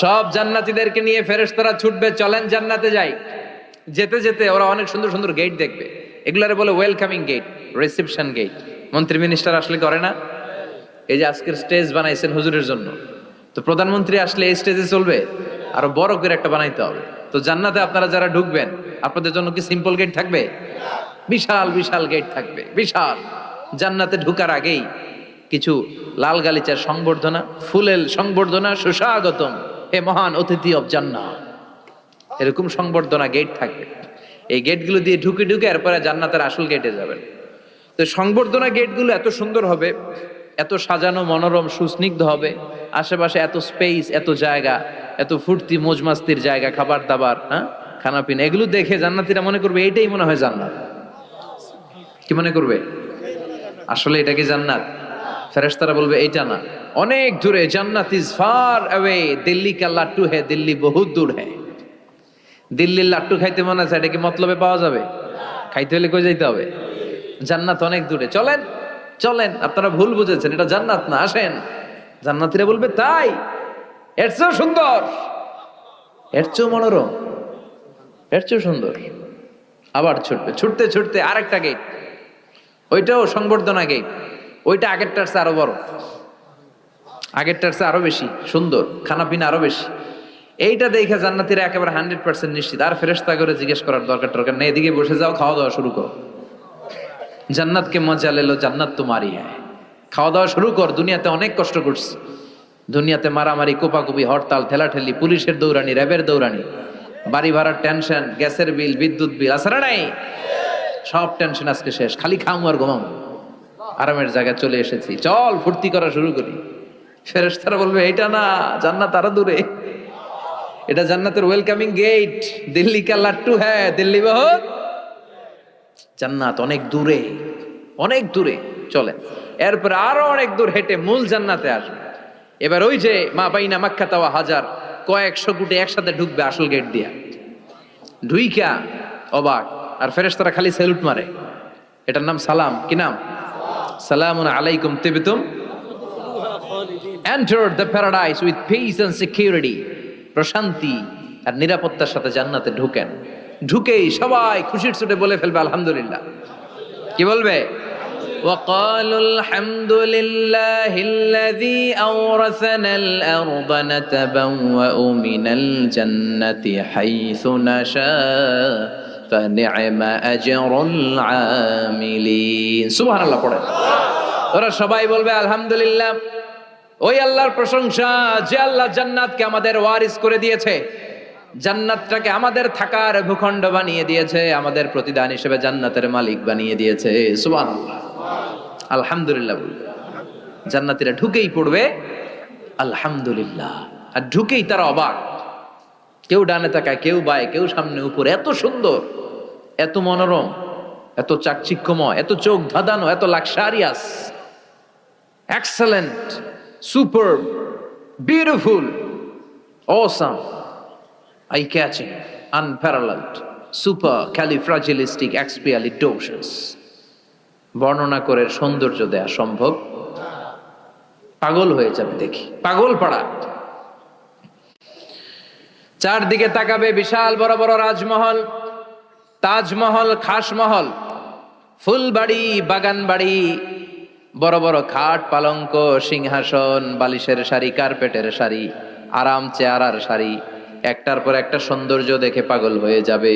সব জান্নাতীদেরকে নিয়ে ফেরেশতারা ছুটবে, চলেন জান্নাতে যাই। যেতে যেতে ওরা অনেক সুন্দর সুন্দর গেট দেখবে, এগুলারে বলে ওয়েলকামিং গেট, রিসেপশন গেট। মন্ত্রী মিনিস্টার আসলে করে না? এই যে আজকের স্টেজ বানাইছেন হুজুরের জন্য, তো প্রধানমন্ত্রী আসলে এই স্টেজে চলবে? আরো বড় করে একটা বানাইতে হবে। তো জান্নাতে আপনারা যারা ঢুকবেন, আপনাদের জন্য কি সিম্পল গেট থাকবে? বিশাল বিশাল গেট থাকবে, বিশাল। জান্নাতে ঢুকার আগেই কিছু লাল গালিচার সংবর্ধনা, ফুলের সংবর্ধনা, সুস্বাগতম হে মহান অতিথি অব জান্নাত, এরকম সংবর্ধনা গেট থাকবে। এই গেটগুলো দিয়ে ঢুকে ঢুকে এরপরে জান্নাতের আসল গেটে যাবেন। তো সংবর্ধনা গেটগুলো এত সুন্দর হবে, এত সাজানো, মনোরম, সুস্নিগ্ধ হবে, আশেপাশে এত স্পেস, এত জায়গা, এত ফুর্তি মজমাস্তির জায়গা, খাবার দাবার, হ্যাঁ, খানা পিনা, এগুলো দেখে জান্নাতীরা মনে করবে এইটাই মনে হয় জান্নাত। কি মনে করবে? আসলে এটা কি জান্নাত? ফেরেশতারা বলবে এইটা না, অনেক দূরে, জান্নাত ইজ ফার অ্যাওয়ে, দিল্লি কা লাট্টু হে, দিল্লি বহুত দূর হে। দিল্লির লাট্টু খাইতে মনে আছে, এটা কি মতলবে পাওয়া যাবে? খাইতে হলে কই যাইতে হবে? জান্নাত অনেক দূরে, চলেন চলেন। আপনারা ভুল বুঝেছেন, এটা জান্নাত না, আসেন। জান্নাতীরা বলবে তাই? এর চেয়েও সুন্দর, এর চেয়েও মনোরম, এর চেয়েও সুন্দর। আবার ছুটবে, ছুটতে ছুটতে আরেকটা গেট, ওইটাও সংবর্ধনা গেট। ওইটা আগেরটার চেয়ে আরো বড়, আগেরটার চেয়ে আরো বেশি সুন্দর, খানা পিনা আরো বেশি। এইটা দেখে জান্নাতীরা একেবারে 100% নিশ্চিত, আর ফেরেশতা করে জিজ্ঞেস করার দরকার নেই, এদিকে বসে যাও, খাওয়া দাওয়া শুরু করো। জান্নাতকে মজা লেলো, জান্নাত তোমারই হ্যাঁ। খাওয়া দাওয়া শুরু কর, দুনিয়াতে অনেক কষ্ট করছি, দুনিয়াতে মারামারি, কোপাকুপি, হরতাল, ঠেলাঠেলি, পুলিশের দৌড়ানি, র্যাবের দৌড়ানি, বাড়ি ভাড়ার টেনশন, গ্যাসের বিল, বিদ্যুৎ বিল, আসলে নাই, সব টেনশন আজকে শেষ, খালি খামু আর ঘুমাম, আরামের জায়গায় চলে এসেছি, চল ফুর্তি করা শুরু করি। ফেরেশতারা বলবে এইটা না, জান্নাত আরো দূরে, এটা জান্নাতের ওয়েলকামিং গেট, দিল্লি কা লাট্টু হ্যাঁ, দিল্লি বহুত, জান্নাত অনেক দূরে, অনেক দূরে, চলে। এরপর আরো অনেক দূর হেঁটে মূল জান্নাতে আসবে। এবার ওই যে মা বাইনা মাক্কা তাওয়া হাজার, কয়েকশো কোটি একসাথে ঢুকবে আসল গেট দিয়া, ঢুইকা অবাক, আর ফেরেশতারা খালি স্যালুট মারে। এটার নাম সালাম। কি নাম? সালামুন আলাইকুম তিবতুম, enter the paradise with peace and security. প্রশান্তি আর নিরাপত্তার সাথে জান্নাতে ঢুকেন। ঢুকেই সবাই খুশির চোটে বলে ফেলবে আলহামদুলিল্লাহ। কি বলবে? وقالوا الحمد لله الذي أورثنا الأرض نتبوأ من الجنة حيث نشاء فنعم أجر العاملين। সুবহান আল্লাহ পড়ে ওরা সবাই বলবে আলহামদুলিল্লাহ, ওই আল্লাহর প্রশংসা যে আল্লাহ জান্নাতকে আমাদের ওয়ারিস করে দিয়েছে, জান্নাতটাকে আমাদের থাকার ভূখণ্ড বানিয়ে দিয়েছে, আমাদের প্রতিদান হিসেবে জান্নাতের মালিক বানিয়ে দিয়েছে। সুবহানাল্লাহ, আলহামদুলিল্লাহ বলবে। জান্নাতীরা ঢুকেই পড়বে আলহামদুলিল্লাহ, আর ঢুকেই তারা অবাক, কেউ ডানে তাকায়, কেউ বায়ে, কেউ সামনে উপরে, এত সুন্দর, এত মনোরম, এত চাকচিক্যময়, এত চোখ ধাঁধানো, এত luxurious, excellent, super, beautiful, awesome, eye catching, unparalleled, supercalifragilisticexpialidocious. বর্ণনা করে সৌন্দর্য দেয়া সম্ভব? পাগল হয়ে যাবে দেখি, পাগল পাড়া। চারদিকে তাকাবে, বিশাল বড় বড় রাজমহল, তাজমহল, খাসমহল, ফুলবাড়ি, বাগান বাড়ি, বড় বড় খাট, পালঙ্ক, সিংহাসন, বালিশের শাড়ি, কার্পেটের শাড়ি, আরাম চেয়ারার শাড়ি, একটার পর একটা সৌন্দর্য দেখে পাগল হয়ে যাবে।